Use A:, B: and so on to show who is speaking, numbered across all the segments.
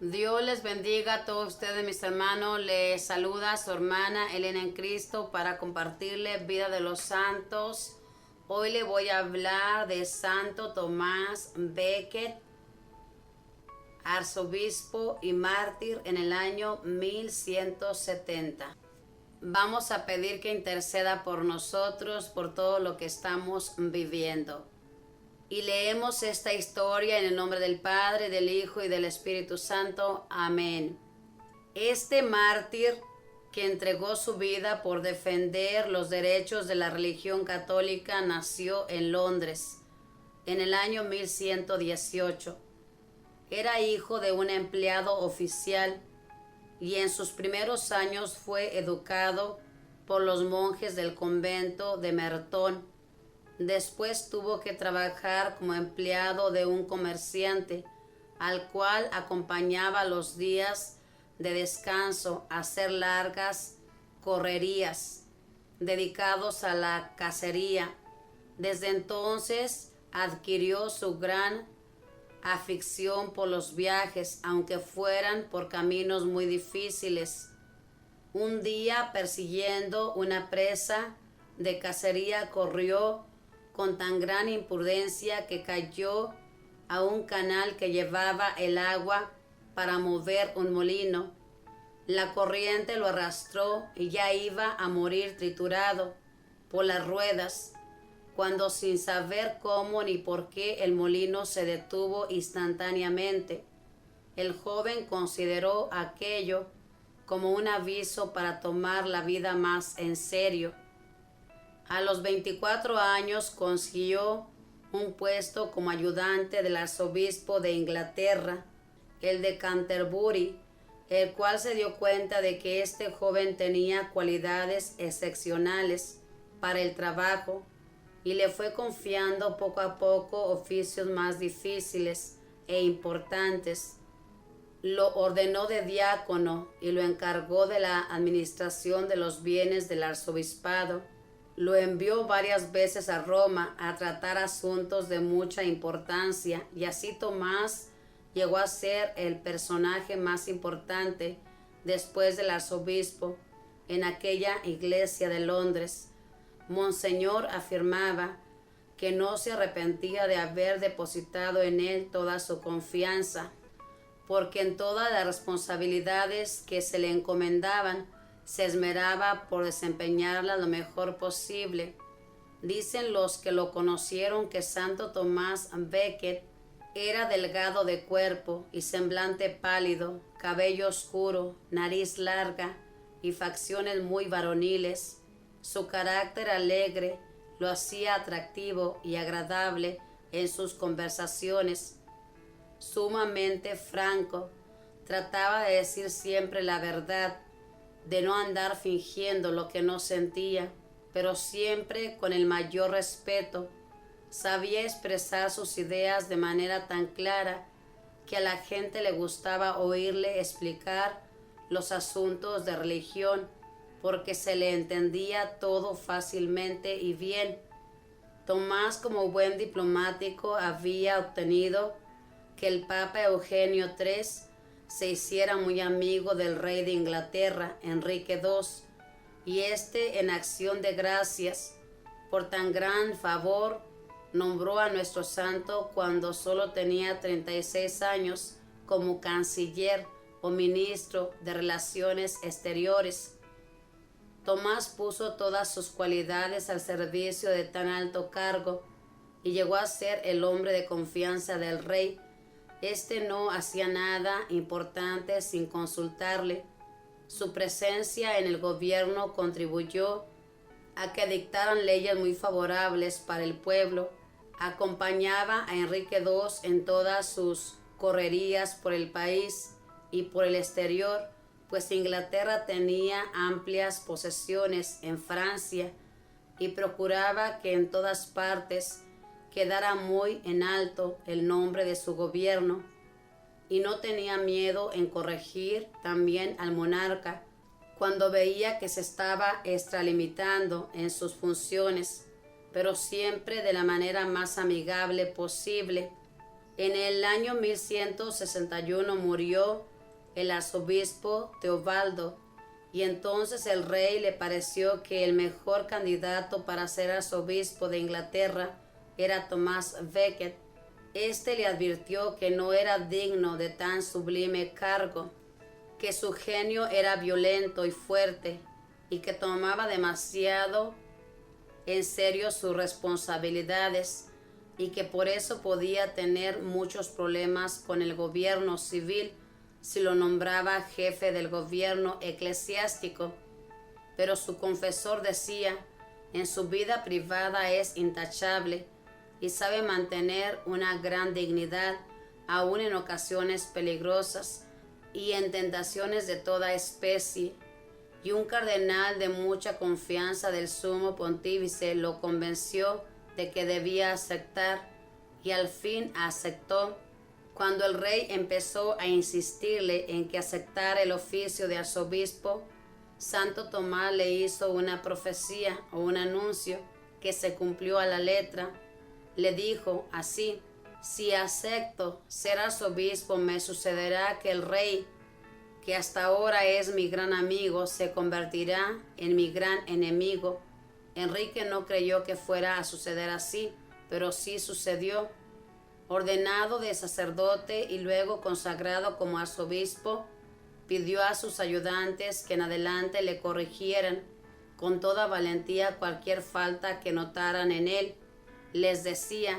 A: Dios les bendiga a todos ustedes, mis hermanos. Les saluda su hermana Elena en Cristo para compartirle vida de los santos. Hoy le voy a hablar de Santo Tomás Becket, arzobispo y mártir en el año 1170. Vamos a pedir que interceda por nosotros, por todo lo que estamos viviendo. Y leemos esta historia en el nombre del Padre, del Hijo y del Espíritu Santo. Amén. Este mártir que entregó su vida por defender los derechos de la religión católica nació en Londres en el año 1118. Era hijo de un empleado oficial y en sus primeros años fue educado por los monjes del convento de Merton. Después tuvo que trabajar como empleado de un comerciante, al cual acompañaba los días de descanso a hacer largas correrías dedicados a la cacería. Desde entonces adquirió su gran afición por los viajes, aunque fueran por caminos muy difíciles. Un día, persiguiendo una presa de cacería, corrió con tan gran imprudencia que cayó a un canal que llevaba el agua para mover un molino. La corriente lo arrastró y ya iba a morir triturado por las ruedas, cuando sin saber cómo ni por qué el molino se detuvo instantáneamente. El joven consideró aquello como un aviso para tomar la vida más en serio. A los 24 años consiguió un puesto como ayudante del arzobispo de Inglaterra, el de Canterbury, el cual se dio cuenta de que este joven tenía cualidades excepcionales para el trabajo y le fue confiando poco a poco oficios más difíciles e importantes. Lo ordenó de diácono y lo encargó de la administración de los bienes del arzobispado. Lo envió varias veces a Roma a tratar asuntos de mucha importancia, y así Tomás llegó a ser el personaje más importante después del arzobispo en aquella iglesia de Londres. Monseñor afirmaba que no se arrepentía de haber depositado en él toda su confianza, porque en todas las responsabilidades que se le encomendaban se esmeraba por desempeñarla lo mejor posible. Dicen los que lo conocieron que Santo Tomás Becket era delgado de cuerpo y semblante pálido, cabello oscuro, nariz larga y facciones muy varoniles. Su carácter alegre lo hacía atractivo y agradable en sus conversaciones. Sumamente franco, trataba de decir siempre la verdad, de no andar fingiendo lo que no sentía, pero siempre con el mayor respeto. Sabía expresar sus ideas de manera tan clara que a la gente le gustaba oírle explicar los asuntos de religión, porque se le entendía todo fácilmente y bien. Tomás, como buen diplomático, había obtenido que el Papa Eugenio III se hiciera muy amigo del rey de Inglaterra, Enrique II, y este, en acción de gracias por tan gran favor, nombró a nuestro santo, cuando solo tenía 36 años, como canciller o ministro de Relaciones Exteriores. Tomás puso todas sus cualidades al servicio de tan alto cargo y llegó a ser el hombre de confianza del rey. Este no hacía nada importante sin consultarle. Su presencia en el gobierno contribuyó a que dictaran leyes muy favorables para el pueblo. Acompañaba a Enrique II en todas sus correrías por el país y por el exterior, pues Inglaterra tenía amplias posesiones en Francia y procuraba que en todas partes quedara muy en alto el nombre de su gobierno, y no tenía miedo en corregir también al monarca cuando veía que se estaba extralimitando en sus funciones, pero siempre de la manera más amigable posible. En el año 1161 murió el arzobispo Teobaldo, y entonces el rey le pareció que el mejor candidato para ser arzobispo de Inglaterra era Tomás Becket. Este le advirtió que no era digno de tan sublime cargo, que su genio era violento y fuerte, y que tomaba demasiado en serio sus responsabilidades, y que por eso podía tener muchos problemas con el gobierno civil si lo nombraba jefe del gobierno eclesiástico. Pero su confesor decía: en su vida privada es intachable y sabe mantener una gran dignidad, aun en ocasiones peligrosas y en tentaciones de toda especie. Y un cardenal de mucha confianza del sumo pontífice lo convenció de que debía aceptar, y al fin aceptó. Cuando el rey empezó a insistirle en que aceptara el oficio de arzobispo, Santo Tomás le hizo una profecía o un anuncio que se cumplió a la letra. Le dijo así: si acepto ser arzobispo, me sucederá que el rey, que hasta ahora es mi gran amigo, se convertirá en mi gran enemigo. Enrique no creyó que fuera a suceder así, pero sí sucedió. Ordenado de sacerdote y luego consagrado como arzobispo, pidió a sus ayudantes que en adelante le corrigieran con toda valentía cualquier falta que notaran en él. Les decía: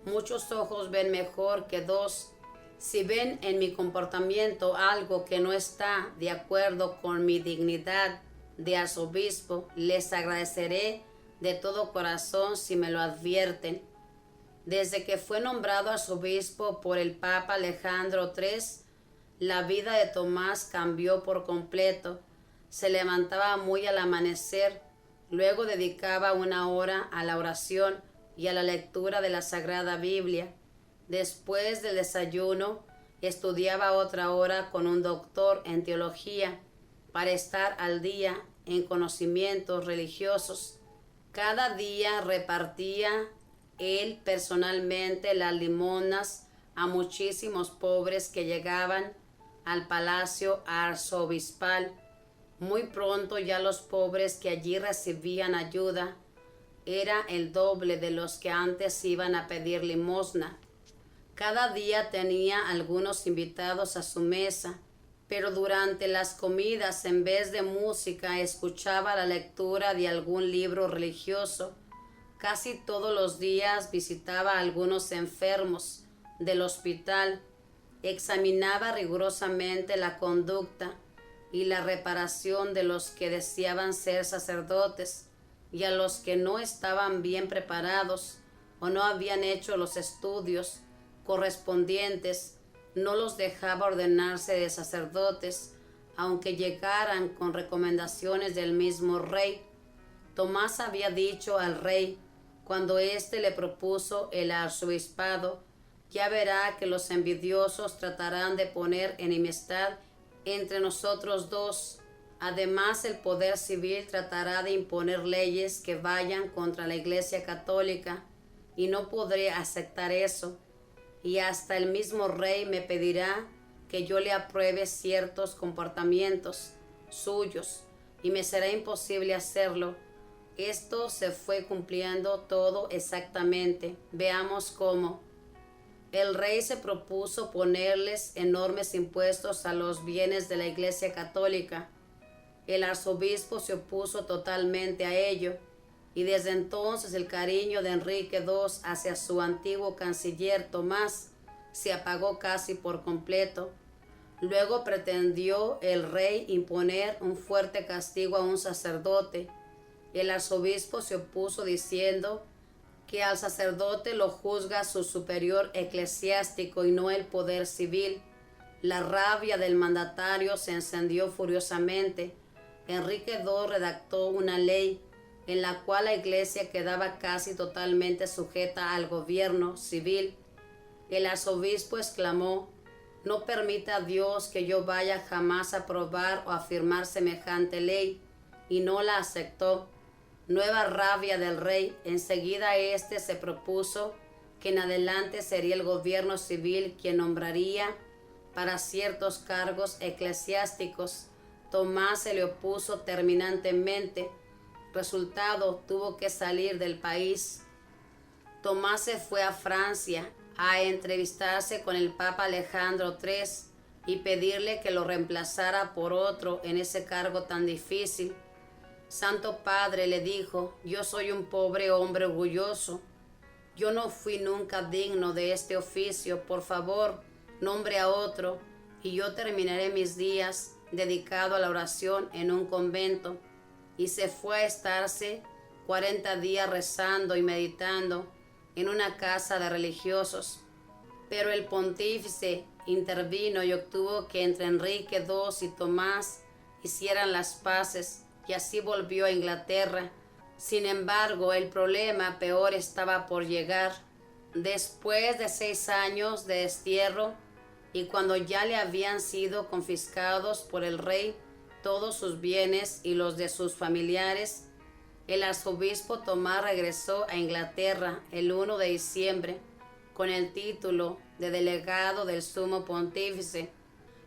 A: muchos ojos ven mejor que dos. Si ven en mi comportamiento algo que no está de acuerdo con mi dignidad de arzobispo, les agradeceré de todo corazón si me lo advierten. Desde que fue nombrado arzobispo por el Papa Alejandro III, la vida de Tomás cambió por completo. Se levantaba muy al amanecer, luego dedicaba una hora a la oración y a la lectura de la Sagrada Biblia. Después del desayuno, estudiaba otra hora con un doctor en teología para estar al día en conocimientos religiosos. Cada día repartía él personalmente las limonas a muchísimos pobres que llegaban al palacio arzobispal. Muy pronto ya los pobres que allí recibían ayuda era el doble de los que antes iban a pedir limosna. Cada día tenía algunos invitados a su mesa, pero durante las comidas, en vez de música, escuchaba la lectura de algún libro religioso. Casi todos los días visitaba a algunos enfermos del hospital, examinaba rigurosamente la conducta y la reparación de los que deseaban ser sacerdotes, y a los que no estaban bien preparados o no habían hecho los estudios correspondientes, no los dejaba ordenarse de sacerdotes, aunque llegaran con recomendaciones del mismo rey. Tomás había dicho al rey, cuando éste le propuso el arzobispado: ya verá que los envidiosos tratarán de poner enemistad entre nosotros dos. Además, el poder civil tratará de imponer leyes que vayan contra la Iglesia Católica, y no podré aceptar eso. Y hasta el mismo rey me pedirá que yo le apruebe ciertos comportamientos suyos, y me será imposible hacerlo. Esto se fue cumpliendo todo exactamente. Veamos cómo. El rey se propuso ponerles enormes impuestos a los bienes de la Iglesia Católica. El arzobispo se opuso totalmente a ello, y desde entonces el cariño de Enrique II hacia su antiguo canciller Tomás se apagó casi por completo. Luego pretendió el rey imponer un fuerte castigo a un sacerdote. El arzobispo se opuso diciendo que al sacerdote lo juzga su superior eclesiástico y no el poder civil. La rabia del mandatario se encendió furiosamente. Enrique II redactó una ley en la cual la Iglesia quedaba casi totalmente sujeta al gobierno civil. El arzobispo exclamó: no permita a Dios que yo vaya jamás a aprobar o a firmar semejante ley, y no la aceptó. Nueva rabia del rey. Enseguida éste se propuso que en adelante sería el gobierno civil quien nombraría para ciertos cargos eclesiásticos. Tomás se le opuso terminantemente. Resultado, tuvo que salir del país. Tomás se fue a Francia a entrevistarse con el Papa Alejandro III y pedirle que lo reemplazara por otro en ese cargo tan difícil. Santo Padre le dijo: yo soy un pobre hombre orgulloso. Yo no fui nunca digno de este oficio. Por favor, nombre a otro y yo terminaré mis días dedicado a la oración en un convento. Y se fue a estarse 40 días rezando y meditando en una casa de religiosos. Pero el pontífice intervino y obtuvo que entre Enrique II y Tomás hicieran las paces, y así volvió a Inglaterra. Sin embargo, el problema peor estaba por llegar. Después de 6 años de destierro, y cuando ya le habían sido confiscados por el rey todos sus bienes y los de sus familiares, el arzobispo Tomás regresó a Inglaterra el 1 de diciembre con el título de delegado del Sumo Pontífice.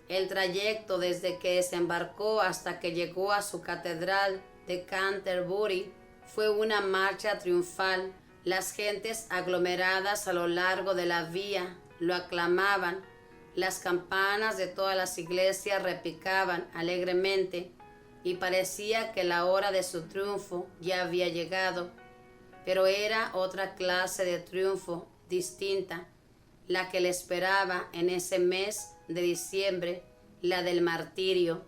A: El trayecto desde que desembarcó hasta que llegó a su catedral de Canterbury fue una marcha triunfal. Las gentes aglomeradas a lo largo de la vía lo aclamaban. Las campanas de todas las iglesias repicaban alegremente y parecía que la hora de su triunfo ya había llegado. Pero era otra clase de triunfo distinta la que le esperaba en ese mes de diciembre, la del martirio.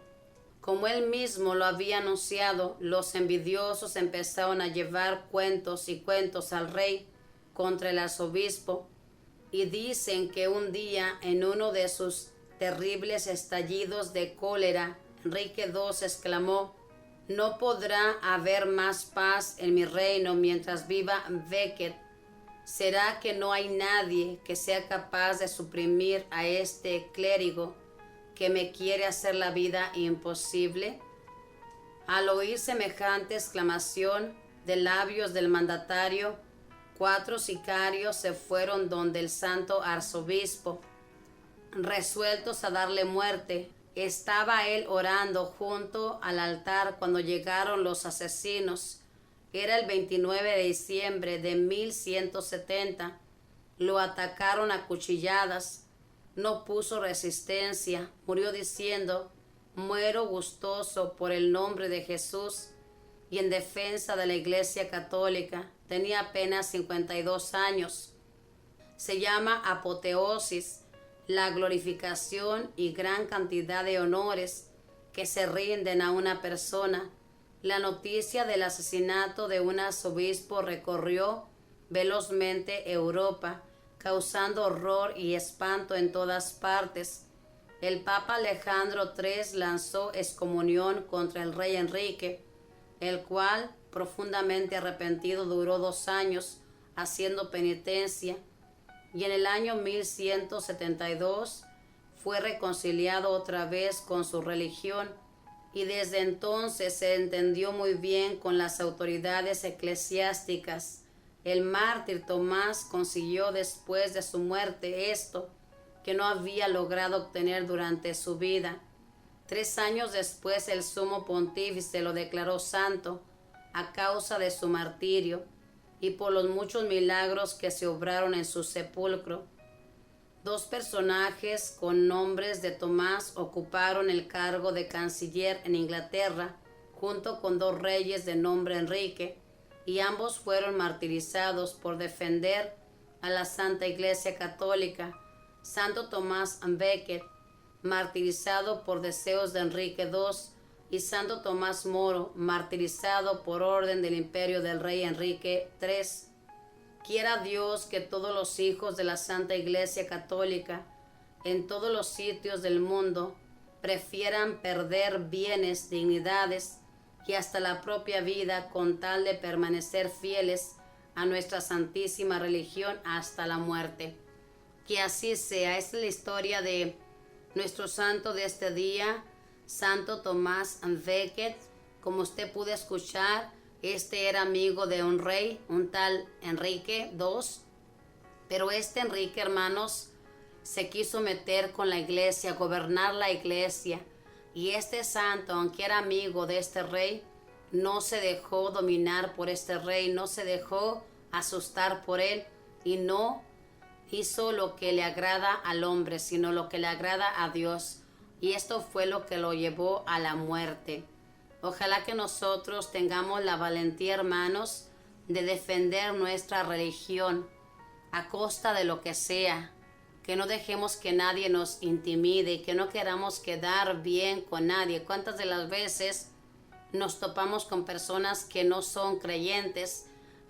A: Como él mismo lo había anunciado, los envidiosos empezaron a llevar cuentos y cuentos al rey contra el arzobispo, y dicen que un día, en uno de sus terribles estallidos de cólera, Enrique II exclamó: no podrá haber más paz en mi reino mientras viva Becket. ¿Será que no hay nadie que sea capaz de suprimir a este clérigo que me quiere hacer la vida imposible? Al oír semejante exclamación de labios del mandatario, 4 sicarios se fueron donde el santo arzobispo, resueltos a darle muerte. Estaba él orando junto al altar cuando llegaron los asesinos. Era el 29 de diciembre de 1170. Lo atacaron a cuchilladas. No puso resistencia. Murió diciendo: muero gustoso por el nombre de Jesús y en defensa de la Iglesia Católica. Tenía apenas 52 años. Se llama apoteosis, la glorificación y gran cantidad de honores que se rinden a una persona. La noticia del asesinato de un arzobispo recorrió velozmente Europa, causando horror y espanto en todas partes. El Papa Alejandro III lanzó excomunión contra el rey Enrique, el cual, profundamente arrepentido, duró 2 años haciendo penitencia, y en el año 1172 fue reconciliado otra vez con su religión, y desde entonces se entendió muy bien con las autoridades eclesiásticas. El mártir Tomás consiguió después de su muerte esto que no había logrado obtener durante su vida. 3 años después el sumo pontífice lo declaró santo a causa de su martirio y por los muchos milagros que se obraron en su sepulcro. 2 personajes con nombres de Tomás ocuparon el cargo de canciller en Inglaterra, junto con 2 reyes de nombre Enrique, y ambos fueron martirizados por defender a la Santa Iglesia Católica. Santo Tomás Becket, martirizado por deseos de Enrique II, y Santo Tomás Moro, martirizado por orden del imperio del rey Enrique III. Quiera Dios que todos los hijos de la Santa Iglesia Católica en todos los sitios del mundo prefieran perder bienes, dignidades y hasta la propia vida con tal de permanecer fieles a nuestra santísima religión hasta la muerte. Que así sea. Esta es la historia de nuestro santo de este día, Santo Tomás Becket. Como usted pudo escuchar, este era amigo de un rey, un tal Enrique II, Pero este Enrique, hermanos, se quiso meter con la iglesia, gobernar la iglesia. Y este santo, aunque era amigo de este rey, no se dejó dominar por este rey, no se dejó asustar por él y no hizo lo que le agrada al hombre, sino lo que le agrada a Dios. Y esto fue lo que lo llevó a la muerte. Ojalá que nosotros tengamos la valentía, hermanos, de defender nuestra religión a costa de lo que sea, que no dejemos que nadie nos intimide, que no queramos quedar bien con nadie. ¿Cuántas de las veces nos topamos con personas que no son creyentes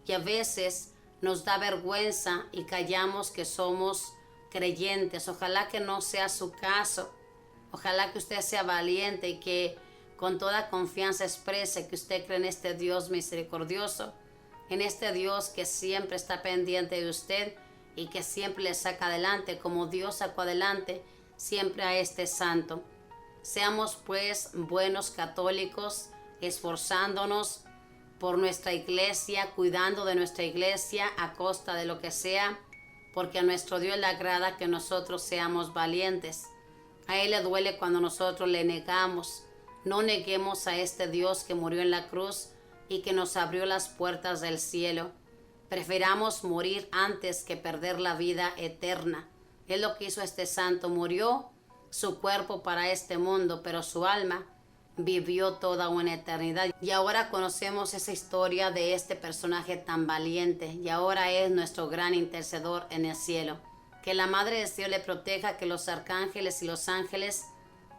A: y a veces nos da vergüenza y callamos que somos creyentes? Ojalá que no sea su caso. Ojalá que usted sea valiente y que con toda confianza exprese que usted cree en este Dios misericordioso, en este Dios que siempre está pendiente de usted y que siempre le saca adelante, como Dios sacó adelante siempre a este santo. Seamos pues buenos católicos, esforzándonos por nuestra iglesia, cuidando de nuestra iglesia a costa de lo que sea, porque a nuestro Dios le agrada que nosotros seamos valientes. A Él le duele cuando nosotros le negamos. No neguemos a este Dios que murió en la cruz y que nos abrió las puertas del cielo. Preferamos morir antes que perder la vida eterna. Es lo que hizo este santo. Murió su cuerpo para este mundo, pero su alma vivió toda una eternidad. Y ahora conocemos esa historia de este personaje tan valiente y ahora es nuestro gran intercedor en el cielo. Que la Madre de Dios le proteja, que los arcángeles y los ángeles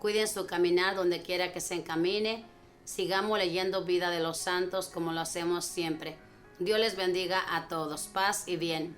A: cuiden su caminar donde quiera que se encamine. Sigamos leyendo vida de los santos como lo hacemos siempre. Dios les bendiga a todos. Paz y bien.